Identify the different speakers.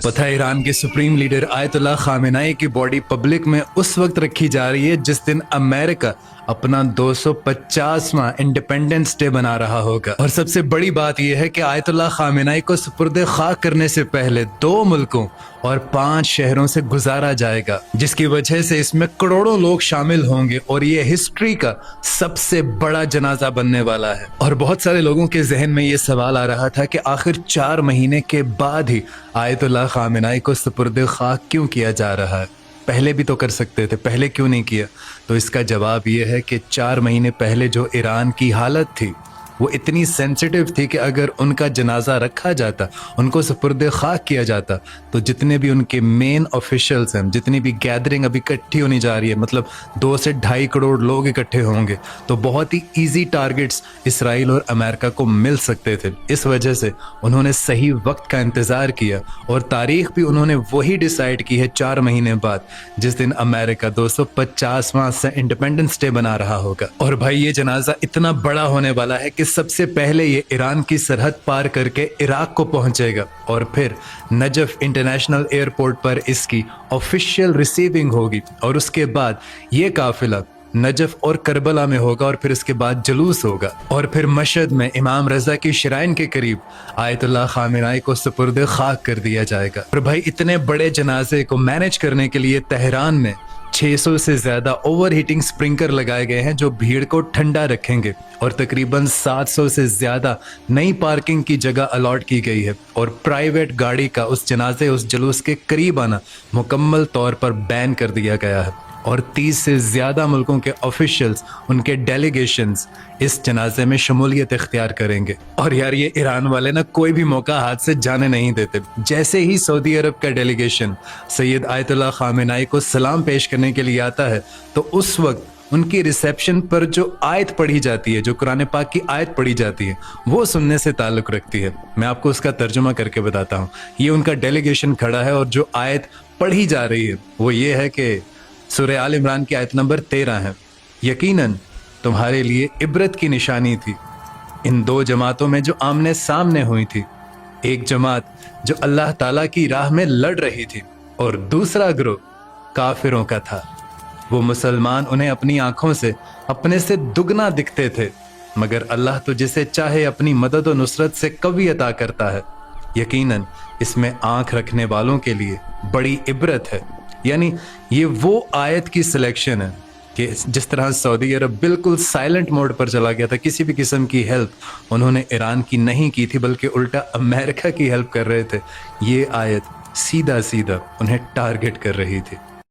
Speaker 1: पता है ईरान के सुप्रीम लीडर आयतुल्लाह खामेनाई की बॉडी पब्लिक में उस वक्त रखी जा रही है जिस दिन अमेरिका अपना 250वां इंडिपेंडेंस डे बना रहा होगा। और सबसे बड़ी बात यह है कि आयतुल्लाह खामेनाई को सुपुर्द खाक करने से पहले 2 मुल्कों और 5 शहरों से गुजारा जाएगा, जिसकी वजह से इसमें करोड़ों लोग शामिल होंगे और ये हिस्ट्री का सबसे बड़ा जनाजा बनने वाला है। और बहुत सारे लोगों के जहन में ये सवाल आ रहा था कि आखिर 4 महीने के बाद ही आयतुल्लाह खामेनाई को सुपुर्द खाक क्यों किया जा रहा है, पहले भी तो कर सकते थे, पहले क्यों नहीं किया? तो इसका जवाब ये है कि 4 महीने पहले जो ईरान की हालत थी वो इतनी सेंसिटिव थी कि अगर उनका जनाजा रखा जाता, उनको सुपुर्द खाक किया जाता, तो जितने भी उनके मेन ऑफिशियल्स हैं, जितनी भी गैदरिंग अभी इकट्ठी होनी जा रही है, मतलब 2 से 2.5 करोड़ लोग इकट्ठे होंगे, तो बहुत ही ईजी टारगेट्स इसराइल और अमेरिका को मिल सकते थे। इस वजह से उन्होंने सही वक्त का इंतज़ार किया और तारीख भी उन्होंने वही डिसाइड की है 4 महीने बाद, जिस दिन अमेरिका 250वां से इंडिपेंडेंस डे बना रहा होगा। और भाई ये जनाजा इतना बड़ा होने वाला है कि सबसे पहले ये ईरान की सरहद पार करके इराक को पहुंचेगा और फिर नजफ इंटरनेशनल एयरपोर्ट पर इसकी ऑफिशियल रिसीविंग होगी और उसके बाद ये काफिला नजफ और करबला में होगा और फिर इसके बाद जुलूस होगा और फिर मशहद में इमाम रजा की शराइन के करीब आयतुल्लाह खामेनाई को सुपुर्द खाक कर दिया जाएगा। और भाई इतने बड़े जनाजे को मैनेज करने के लिए तेहरान में 600 से ज्यादा ओवर हीटिंग स्प्रिंकलर लगाए गए हैं जो भीड़ को ठंडा रखेंगे और तकरीबन 700 से ज्यादा नई पार्किंग की जगह अलॉट की गई है और प्राइवेट गाड़ी का उस जनाजे उस जुलूस के करीब आना मुकम्मल तौर पर बैन कर दिया गया है और 30 से ज्यादा मुल्कों के ऑफिशियल्स, उनके डेलीगेशंस इस जनाजे में शमूलियत इख्तियार करेंगे। और यार ये ईरान वाले ना कोई भी मौका हाथ से जाने नहीं देते। जैसे ही सऊदी अरब का डेलीगेशन सैयद आयतुल्लाह खामेनाई को सलाम पेश करने के लिए आता है तो उस वक्त उनकी रिसेप्शन पर जो आयत पढ़ी जाती है, जो कुरान पाक की आयत पढ़ी जाती है, वो सुनने से ताल्लुक रखती है। मैं आपको उसका तर्जुमा करके बताता हूँ। ये उनका डेलीगेशन खड़ा है और जो आयत पढ़ी जा रही है वो ये है कि सूरह आल इमरान की आयत नंबर 13 है, यकीनन तुम्हारे लिए इबरत की निशानी थी इन 2 जमातों में जो आमने सामने हुई थी। एक जमात जो अल्लाह ताला की राह में लड़ रही थी और दूसरा ग्रोह काफिरों का था। वो मुसलमान उन्हें अपनी आंखों से अपने से दुगना दिखते थे, मगर अल्लाह तो जिसे चाहे अपनी मदद और नुसरत से कवी अता करता है। यकीनन इसमें आंख रखने वालों के लिए बड़ी इबरत है। यानी ये वो आयत की सिलेक्शन है कि जिस तरह सऊदी अरब बिल्कुल साइलेंट मोड पर चला गया था, किसी भी किस्म की हेल्प उन्होंने ईरान की नहीं की थी बल्कि उल्टा अमेरिका की हेल्प कर रहे थे, ये आयत सीधा सीधा उन्हें टारगेट कर रही थी।